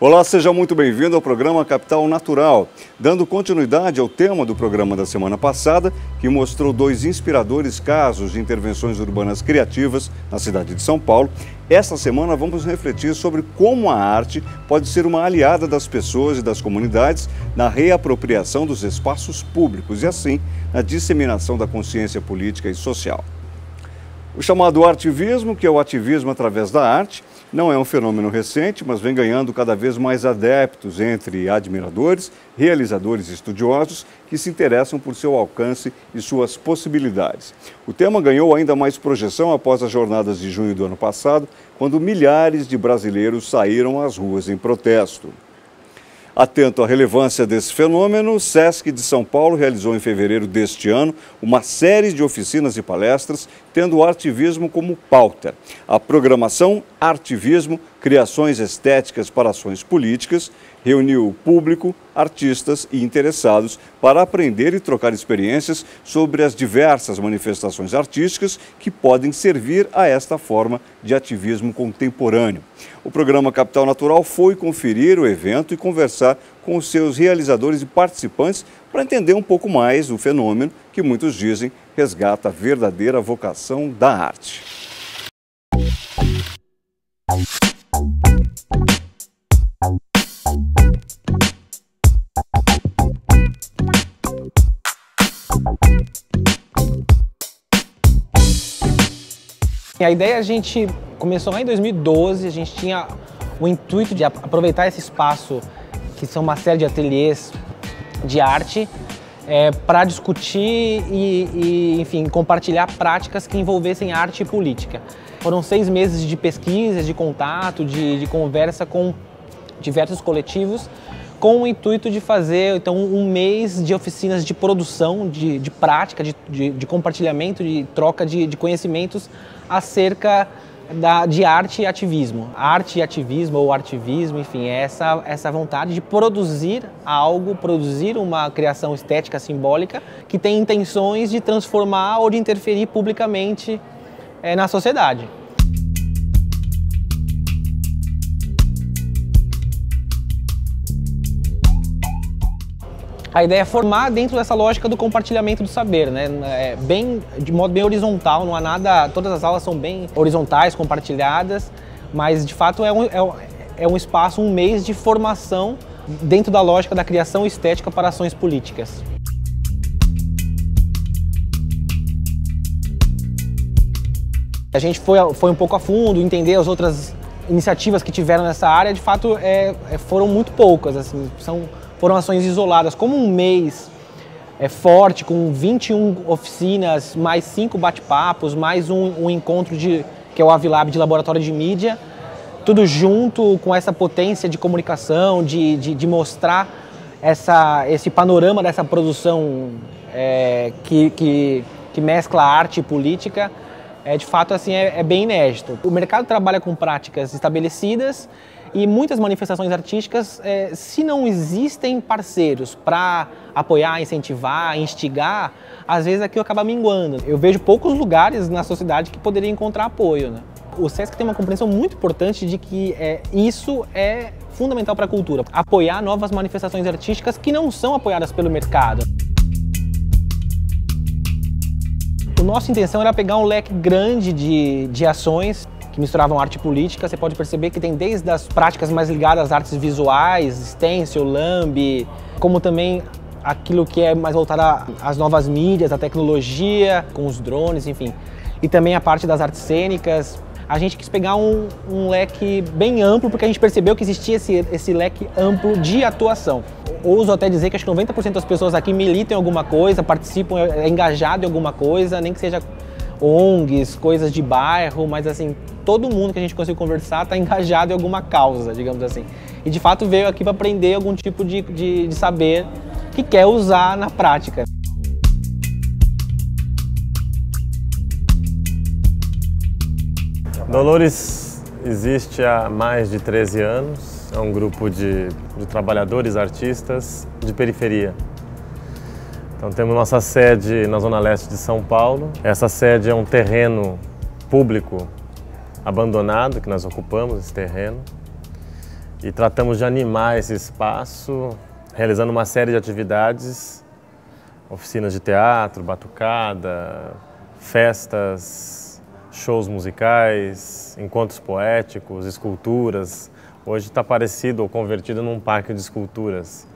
Olá, seja muito bem-vindo ao programa Capital Natural, dando continuidade ao tema do programa da semana passada, que mostrou 2 inspiradores casos de intervenções urbanas criativas na cidade de São Paulo. Esta semana vamos refletir sobre como a arte pode ser uma aliada das pessoas e das comunidades na reapropriação dos espaços públicos e, assim, na disseminação da consciência política e social. O chamado artivismo, que é o ativismo através da arte, não é um fenômeno recente, mas vem ganhando cada vez mais adeptos entre admiradores, realizadores e estudiosos que se interessam por seu alcance e suas possibilidades. O tema ganhou ainda mais projeção após as jornadas de junho do ano passado, quando milhares de brasileiros saíram às ruas em protesto. Atento à relevância desse fenômeno, o SESC de São Paulo realizou em fevereiro deste ano uma série de oficinas e palestras tendo o artivismo como pauta. A programação Artivismo, Criações Estéticas para Ações Políticas reuniu o público, artistas e interessados para aprender e trocar experiências sobre as diversas manifestações artísticas que podem servir a esta forma de ativismo contemporâneo. O programa Capital Natural foi conferir o evento e conversar com os seus realizadores e participantes para entender um pouco mais o fenômeno que muitos dizem resgata a verdadeira vocação da arte. A ideia a gente começou lá em 2012, a gente tinha o intuito de aproveitar esse espaço, que são uma série de ateliês de arte, para discutir enfim, compartilhar práticas que envolvessem arte e política. Foram 6 meses de pesquisa, de contato, de conversa com diversos coletivos, com o intuito de fazer então um mês de oficinas de produção, de prática, de compartilhamento, de troca de conhecimentos acerca de arte e ativismo. Arte e ativismo, ou artivismo, enfim, é essa vontade de produzir algo, produzir uma criação estética simbólica que tem intenções de transformar ou de interferir publicamente na sociedade. A ideia é formar dentro dessa lógica do compartilhamento do saber, né? De modo bem horizontal, não há nada, todas as aulas são bem horizontais, compartilhadas, mas de fato é um espaço, um mês de formação dentro da lógica da criação estética para ações políticas. A gente foi um pouco a fundo, entender as outras iniciativas que tiveram nessa área, de fato foram muito poucas, assim, foram ações isoladas. Como um mês forte, com 21 oficinas, mais 5 bate-papos, mais um encontro que é o Avilab de Laboratório de Mídia, tudo junto com essa potência de comunicação, de mostrar esse panorama dessa produção que mescla arte e política, de fato assim, é bem inédito. O mercado trabalha com práticas estabelecidas e muitas manifestações artísticas, se não existem parceiros para apoiar, incentivar, instigar, às vezes aquilo acaba minguando. Eu vejo poucos lugares na sociedade que poderiam encontrar apoio, né? O SESC tem uma compreensão muito importante de que isso é fundamental para a cultura. Apoiar novas manifestações artísticas que não são apoiadas pelo mercado. A nossa intenção era pegar um leque grande de ações que misturavam arte e política. Você pode perceber que tem desde as práticas mais ligadas às artes visuais, stencil, lambe, como também aquilo que é mais voltado às novas mídias, à tecnologia, com os drones, enfim. E também a parte das artes cênicas. A gente quis pegar um leque bem amplo, porque a gente percebeu que existia esse leque amplo de atuação. Ouso até dizer que acho que 90% das pessoas aqui militam em alguma coisa, participam, engajado em alguma coisa, nem que seja ONGs, coisas de bairro, mas assim, todo mundo que a gente conseguiu conversar está engajado em alguma causa, digamos assim. E de fato veio aqui para aprender algum tipo de saber que quer usar na prática. Dolores existe há mais de 13 anos, é um grupo de trabalhadores, artistas de periferia. Então temos nossa sede na Zona Leste de São Paulo. Essa sede é um terreno público abandonado, que nós ocupamos esse terreno. e tratamos de animar esse espaço, realizando uma série de atividades, oficinas de teatro, batucada, festas, shows musicais, encontros poéticos, esculturas. Hoje está parecido ou convertido num parque de esculturas,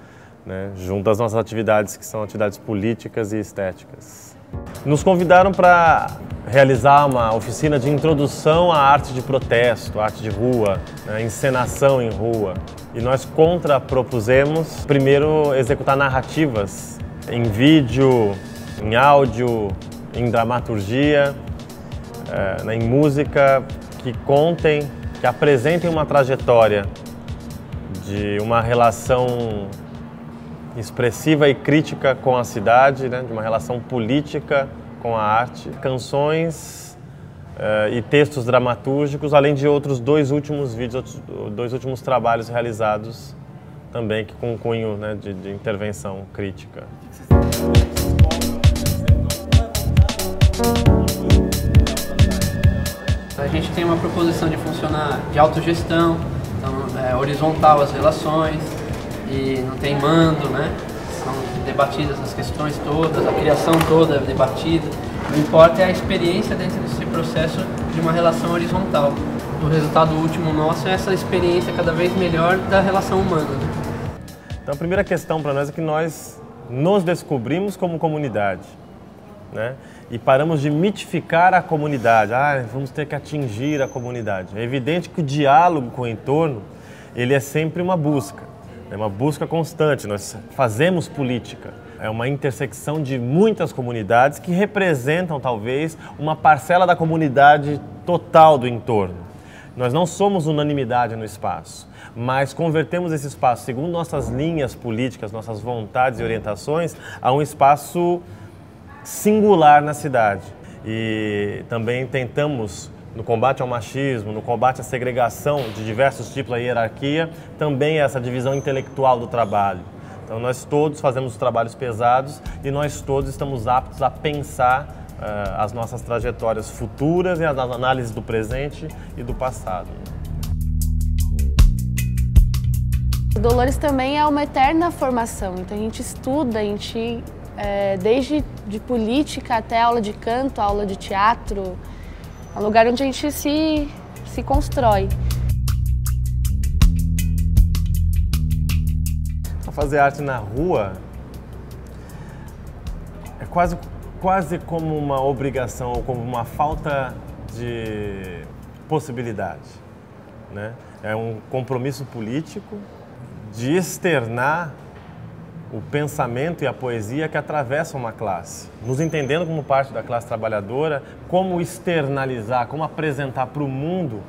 né, junto às nossas atividades, que são atividades políticas e estéticas. Nos convidaram para realizar uma oficina de introdução à arte de protesto, arte de rua, né, encenação em rua. E nós contrapropusemos, primeiro, executar narrativas em vídeo, em áudio, em dramaturgia, em música, que contem, que apresentem uma trajetória de uma relação expressiva e crítica com a cidade, né, de uma relação política com a arte, canções e textos dramatúrgicos, além de outros dois últimos trabalhos realizados também com cunho, né, de intervenção crítica. A gente tem uma proposição de funcionar de autogestão, então é horizontal as relações e não tem mando, né? São debatidas as questões todas, a criação toda é debatida. O que importa é a experiência dentro desse processo de uma relação horizontal. O resultado último nosso é essa experiência cada vez melhor da relação humana, né? Então a primeira questão para nós é que nós nos descobrimos como comunidade, né? E paramos de mitificar a comunidade. Vamos ter que atingir a comunidade. É evidente que o diálogo com o entorno, ele é sempre uma busca constante. Nós fazemos política. É uma intersecção de muitas comunidades que representam, talvez, uma parcela da comunidade total do entorno. Nós não somos unanimidade no espaço, mas convertemos esse espaço, segundo nossas linhas políticas, nossas vontades e orientações, a um espaço singular na cidade. E também tentamos, no combate ao machismo, no combate à segregação de diversos tipos, a hierarquia, também essa divisão intelectual do trabalho. Então nós todos fazemos trabalhos pesados e nós todos estamos aptos a pensar as nossas trajetórias futuras e as análises do presente e do passado. O Dolores também é uma eterna formação, então a gente estuda, desde de política até aula de canto, aula de teatro, é um lugar onde a gente se constrói. Fazer arte na rua é quase como uma obrigação ou como uma falta de possibilidade, né? É um compromisso político de externar o pensamento e a poesia que atravessam uma classe, nos entendendo como parte da classe trabalhadora, como externalizar, como apresentar para o mundo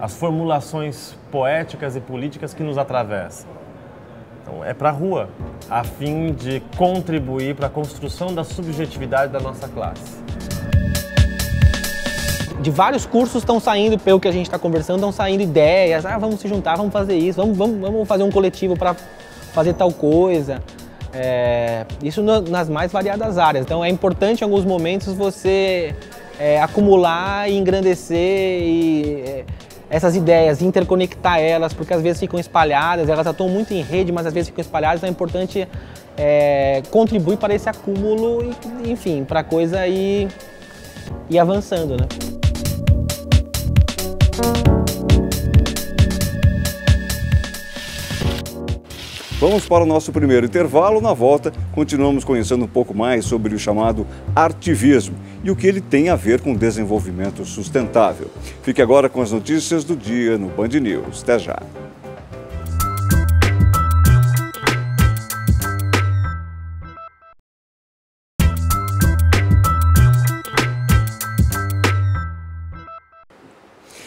as formulações poéticas e políticas que nos atravessam. Então é para a rua, a fim de contribuir para a construção da subjetividade da nossa classe. De vários cursos estão saindo, pelo que a gente está conversando, estão saindo ideias, vamos se juntar, vamos fazer isso, vamos fazer um coletivo para fazer tal coisa. Isso nas mais variadas áreas. Então é importante em alguns momentos você acumular e engrandecer essas ideias, interconectar elas, porque às vezes ficam espalhadas, elas atuam muito em rede, mas às vezes ficam espalhadas, então é importante contribuir para esse acúmulo e, enfim, para a coisa ir avançando, né? Vamos para o nosso primeiro intervalo. Na volta, continuamos conhecendo um pouco mais sobre o chamado artivismo e o que ele tem a ver com desenvolvimento sustentável. Fique agora com as notícias do dia no Band News. Até já!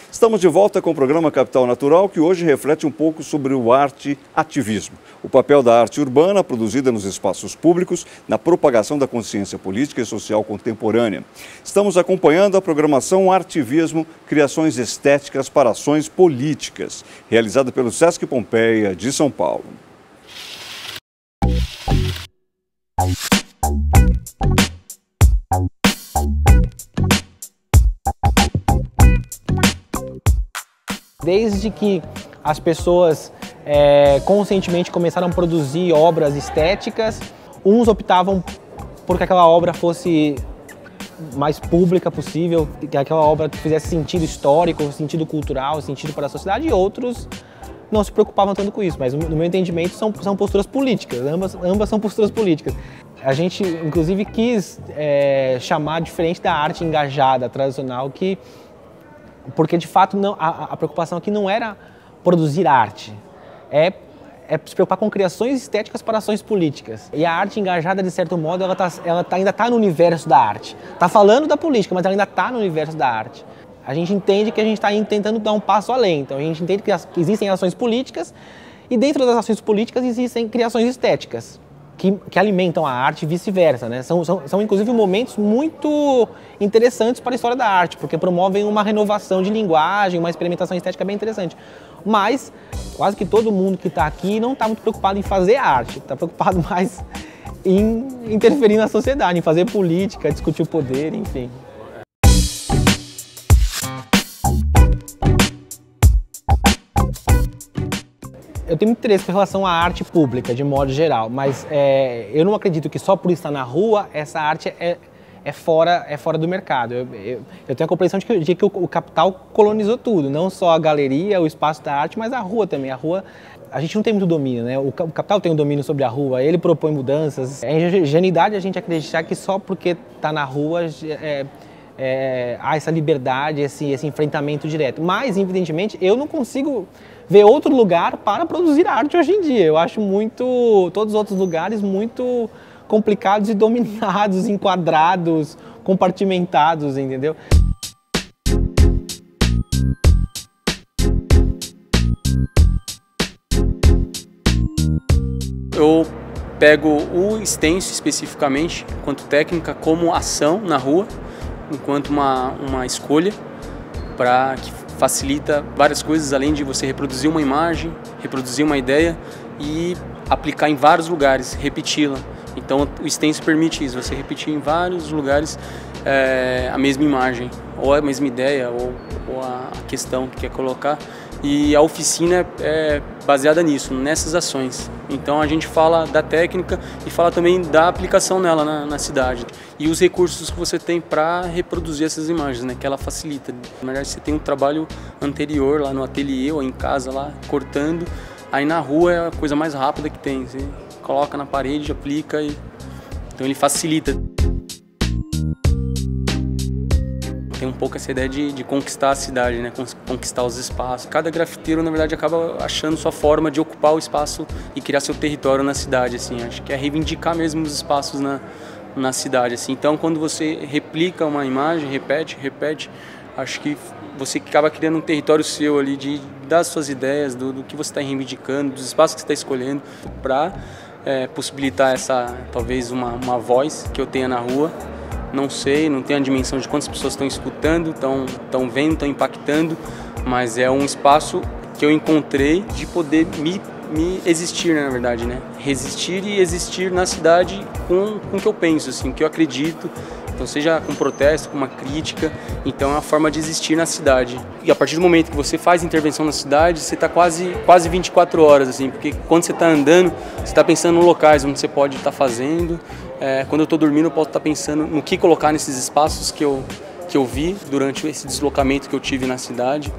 Estamos de volta com o programa Capital Natural, que hoje reflete um pouco sobre o arte-ativismo, o papel da arte urbana produzida nos espaços públicos na propagação da consciência política e social contemporânea. Estamos acompanhando a programação Artivismo, Criações Estéticas para Ações Políticas, realizada pelo Sesc Pompeia de São Paulo. Desde que as pessoas conscientemente começaram a produzir obras estéticas, uns optavam por que aquela obra fosse mais pública possível, que aquela obra fizesse sentido histórico, sentido cultural, sentido para a sociedade, e outros não se preocupavam tanto com isso, mas no meu entendimento são posturas políticas, ambas são posturas políticas. A gente, inclusive, quis chamar diferente da arte engajada, tradicional, porque de fato a preocupação aqui não era produzir arte, é se preocupar com criações estéticas para ações políticas. E a arte engajada, de certo modo, ainda está no universo da arte. Está falando da política, mas ela ainda está no universo da arte. A gente entende que a gente está tentando dar um passo além. Então a gente entende que existem ações políticas e dentro das ações políticas existem criações estéticas que alimentam a arte e vice-versa, né? São inclusive momentos muito interessantes para a história da arte, porque promovem uma renovação de linguagem, uma experimentação estética bem interessante. Mas quase que todo mundo que está aqui não está muito preocupado em fazer arte, está preocupado mais em interferir na sociedade, em fazer política, discutir o poder, enfim. Eu tenho muito interesse em relação à arte pública, de modo geral, mas eu não acredito que só por estar na rua, essa arte é fora do mercado. Eu tenho a compreensão de que o capital colonizou tudo, não só a galeria, o espaço da arte, mas a rua também. A rua, a gente não tem muito domínio, né? O capital tem um domínio sobre a rua, ele propõe mudanças. É ingenuidade a gente acreditar que só porque está na rua há essa liberdade, esse enfrentamento direto. Mas, evidentemente, eu não consigo ver outro lugar para produzir arte hoje em dia. Eu acho todos os outros lugares muito complicados e dominados, enquadrados, compartimentados, entendeu? Eu pego o stencil especificamente, enquanto técnica, como ação na rua, enquanto uma escolha que facilita várias coisas, além de você reproduzir uma imagem, reproduzir uma ideia e aplicar em vários lugares, repeti-la. Então o stencil permite isso, você repetir em vários lugares a mesma imagem, ou a mesma ideia, ou a questão que quer colocar. E a oficina é baseada nisso, nessas ações. Então a gente fala da técnica e fala também da aplicação nela na cidade. E os recursos que você tem para reproduzir essas imagens, né, que ela facilita. Na verdade, você tem um trabalho anterior lá no ateliê ou em casa, lá cortando. Aí na rua é a coisa mais rápida que tem. Você coloca na parede, aplica e... Então ele facilita. Tem um pouco essa ideia de conquistar a cidade, né? Conquistar os espaços. Cada grafiteiro, na verdade, acaba achando sua forma de ocupar o espaço e criar seu território na cidade, assim. Acho que é reivindicar mesmo os espaços na cidade, assim. Então, quando você replica uma imagem, repete, acho que você acaba criando um território seu ali, das suas ideias, do que você está reivindicando, dos espaços que você está escolhendo, para possibilitar talvez uma voz que eu tenha na rua. Não sei, não tenho a dimensão de quantas pessoas estão escutando, estão vendo, estão impactando, mas é um espaço que eu encontrei de poder me existir, né, na verdade, né? Resistir e existir na cidade com o que eu penso, assim, o que eu acredito. Então, seja com protesto, com uma crítica, então é uma forma de existir na cidade. E a partir do momento que você faz intervenção na cidade, você está quase 24 horas, assim, porque quando você está andando, você está pensando em locais onde você pode estar fazendo. Quando eu estou dormindo, eu posso estar pensando no que colocar nesses espaços que eu vi durante esse deslocamento que eu tive na cidade.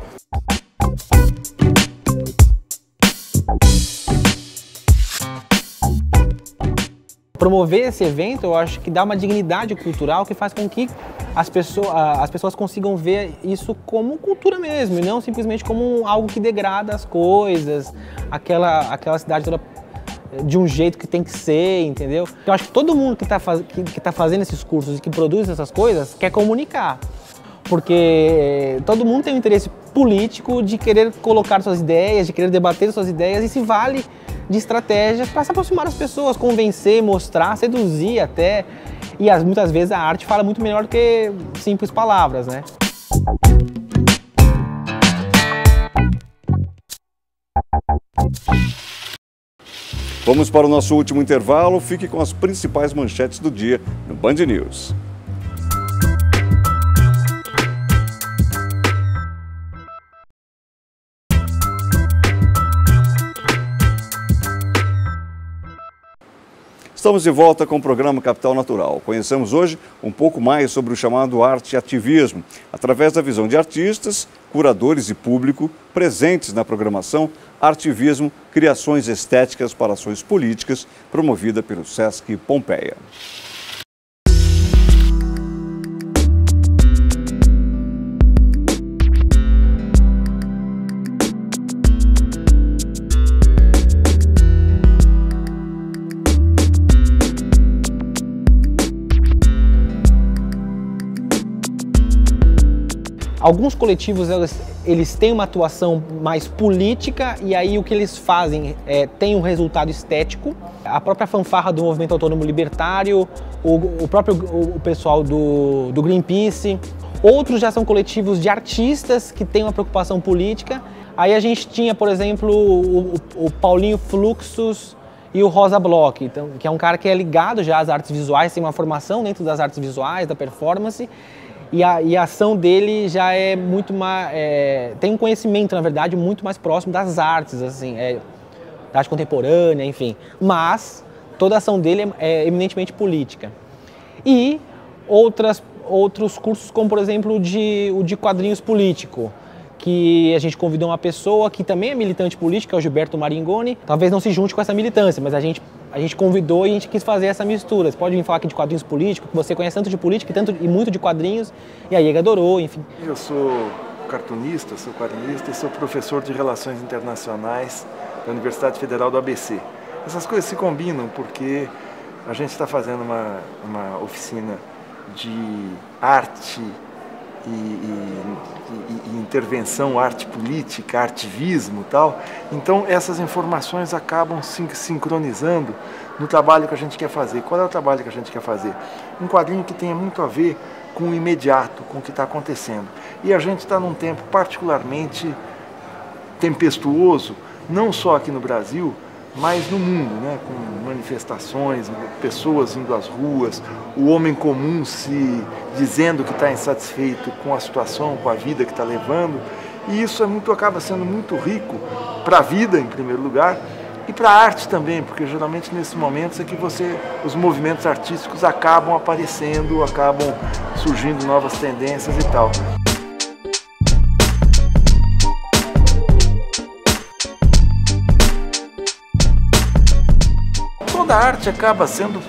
Promover esse evento, eu acho que dá uma dignidade cultural que faz com que as pessoas consigam ver isso como cultura mesmo, e não simplesmente como algo que degrada as coisas, aquela cidade toda de um jeito que tem que ser, entendeu? Eu acho que todo mundo que tá fazendo esses cursos e que produz essas coisas quer comunicar, porque todo mundo tem um interesse político de querer colocar suas ideias, de querer debater suas ideias e se vale de estratégias para se aproximar das pessoas, convencer, mostrar, seduzir até. E muitas vezes a arte fala muito melhor do que simples palavras, né? Vamos para o nosso último intervalo. Fique com as principais manchetes do dia no Band News. Estamos de volta com o programa Capital Natural. Conhecemos hoje um pouco mais sobre o chamado arte-ativismo, através da visão de artistas, curadores e público presentes na programação Artivismo, Criações Estéticas para Ações Políticas, promovida pelo Sesc Pompeia. Alguns coletivos eles têm uma atuação mais política e aí o que eles fazem tem um resultado estético. A própria fanfarra do Movimento Autônomo Libertário, o pessoal do Greenpeace. Outros já são coletivos de artistas que têm uma preocupação política. Aí a gente tinha, por exemplo, o Paulinho Fluxus e o Rosa Bloch, então, que é um cara que é ligado já às artes visuais, tem uma formação dentro das artes visuais, da performance. E a ação dele já é muito mais... tem um conhecimento, na verdade, muito mais próximo das artes, assim, da arte contemporânea, enfim. Mas toda a ação dele é eminentemente política. E outros cursos, como, por exemplo, o de quadrinhos político, que a gente convidou uma pessoa que também é militante política, é o Gilberto Maringoni. Talvez não se junte com essa militância, mas a gente convidou e a gente quis fazer essa mistura. Você pode vir falar aqui de quadrinhos políticos, que você conhece tanto de política e muito de quadrinhos, e aí ele adorou, enfim. Eu sou cartunista, sou quadrinista e sou professor de Relações Internacionais da Universidade Federal do ABC. Essas coisas se combinam porque a gente está fazendo uma oficina de arte e intervenção, arte política, artivismo e tal. Então essas informações acabam se sincronizando no trabalho que a gente quer fazer. Qual é o trabalho que a gente quer fazer? Um quadrinho que tenha muito a ver com o imediato, com o que está acontecendo. E a gente está num tempo particularmente tempestuoso, não só aqui no Brasil, mas no mundo, né? Com manifestações, pessoas indo às ruas, o homem comum se dizendo que está insatisfeito com a situação, com a vida que está levando, e isso acaba sendo muito rico para a vida, em primeiro lugar, e para a arte também, porque geralmente nesses momentos é que os movimentos artísticos acabam aparecendo, acabam surgindo novas tendências e tal. Toda arte acaba sendo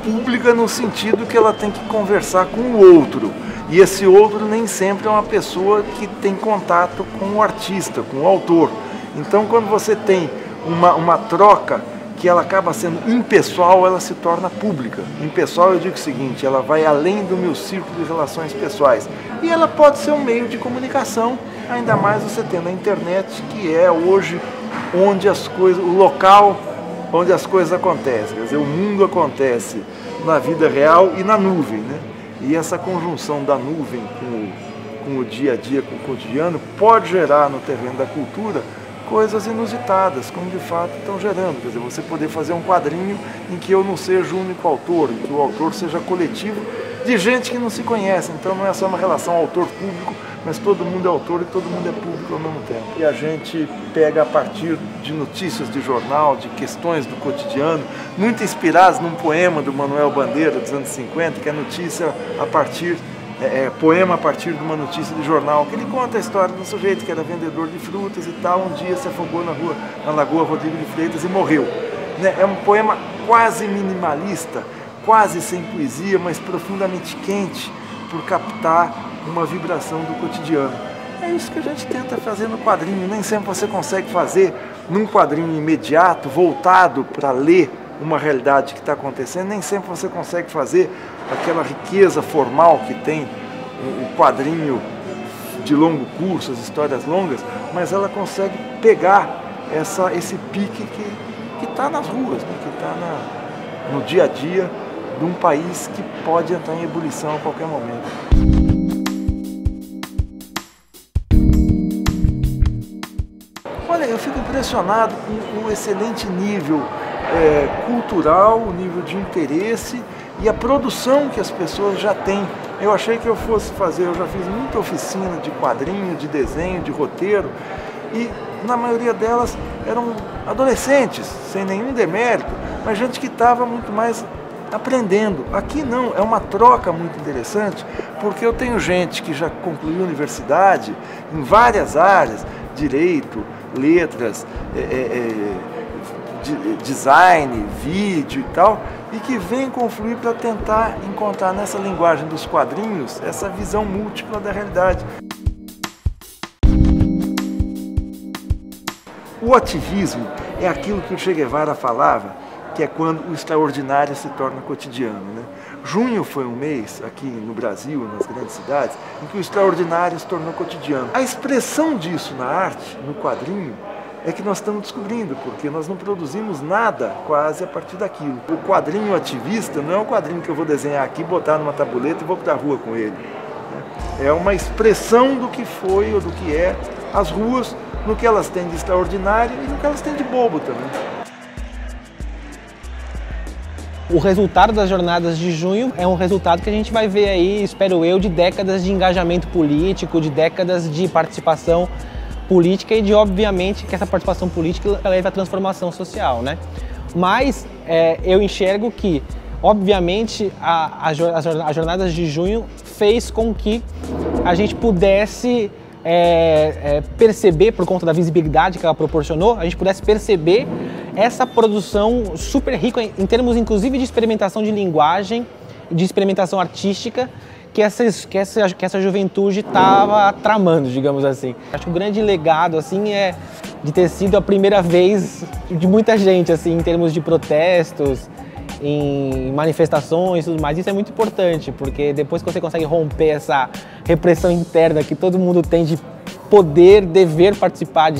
pública no sentido que ela tem que conversar com o outro. E esse outro nem sempre é uma pessoa que tem contato com o artista, com o autor. Então, quando você tem uma troca que ela acaba sendo impessoal, ela se torna pública. Impessoal, eu digo o seguinte, ela vai além do meu círculo de relações pessoais. E ela pode ser um meio de comunicação, ainda mais você tendo a internet, que é hoje onde o local onde as coisas acontecem. Quer dizer, o mundo acontece na vida real e na nuvem, né? E essa conjunção da nuvem com o dia a dia, com o cotidiano, pode gerar no terreno da cultura coisas inusitadas, como de fato estão gerando. Quer dizer, você poder fazer um quadrinho em que eu não seja o único autor, em que o autor seja coletivo de gente que não se conhece. Então não é só uma relação autor-público, mas todo mundo é autor e todo mundo é público ao mesmo tempo. E a gente pega a partir de notícias de jornal, de questões do cotidiano, muito inspiradas num poema do Manuel Bandeira dos anos 50, que é notícia a partir, poema a partir de uma notícia de jornal, que ele conta a história de um sujeito que era vendedor de frutas e tal, um dia se afogou na Lagoa Rodrigo de Freitas e morreu. É um poema quase minimalista, quase sem poesia, mas profundamente quente por captar uma vibração do cotidiano. É isso que a gente tenta fazer no quadrinho. Nem sempre você consegue fazer num quadrinho imediato, voltado para ler uma realidade que está acontecendo. Nem sempre você consegue fazer aquela riqueza formal que tem o quadrinho de longo curso, as histórias longas, mas ela consegue pegar esse pique que está nas ruas, né? Que está no dia a dia de um país que pode entrar em ebulição a qualquer momento. Olha, eu fico impressionado com o excelente nível cultural, o nível de interesse e a produção que as pessoas já têm. Eu achei que eu já fiz muita oficina de quadrinho, de desenho, de roteiro, e na maioria delas eram adolescentes, sem nenhum demérito, mas gente que estava muito mais aprendendo. Aqui não, é uma troca muito interessante, porque eu tenho gente que já concluiu universidade em várias áreas, direito, letras, design, vídeo e tal, e que vem confluir para tentar encontrar nessa linguagem dos quadrinhos essa visão múltipla da realidade. O ativismo é aquilo que o Che Guevara falava, que é quando o extraordinário se torna cotidiano, né? Junho foi um mês, aqui no Brasil, nas grandes cidades, em que o extraordinário se tornou cotidiano. A expressão disso na arte, no quadrinho, é que nós estamos descobrindo, porque nós não produzimos nada quase a partir daquilo. O quadrinho ativista não é um quadrinho que eu vou desenhar aqui, botar numa tabuleta e vou para a rua com ele. É uma expressão do que foi ou do que é as ruas, no que elas têm de extraordinário e no que elas têm de bobo também. O resultado das jornadas de junho é um resultado que a gente vai ver aí, espero eu, de décadas de engajamento político, de décadas de participação política e de, obviamente, que essa participação política leva à transformação social, né? Mas eu enxergo que, obviamente, as jornadas de junho fez com que a gente pudesse perceber, por conta da visibilidade que ela proporcionou, a gente pudesse perceber essa produção super rica em termos, inclusive, de experimentação de linguagem, de experimentação artística, que essa juventude estava tramando, digamos assim. Acho que o grande legado assim, é de ter sido a primeira vez de muita gente, assim, em termos de protestos, em manifestações e tudo mais. Isso é muito importante, porque depois que você consegue romper essa repressão interna que todo mundo tem de poder, dever participar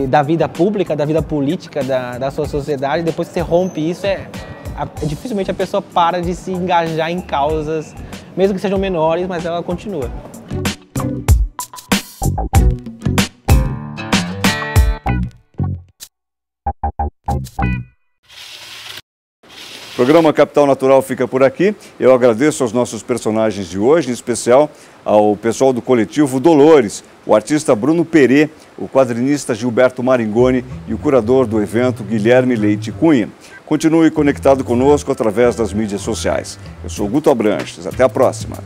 da vida pública, da vida política da sua sociedade, depois que você rompe isso, dificilmente a pessoa para de se engajar em causas, mesmo que sejam menores, mas ela continua. O programa Capital Natural fica por aqui. Eu agradeço aos nossos personagens de hoje, em especial ao pessoal do coletivo Dolores, o artista Bruno Perê, o quadrinista Gilberto Maringoni e o curador do evento Guilherme Leite Cunha. Continue conectado conosco através das mídias sociais. Eu sou Guto Abranches. Até a próxima.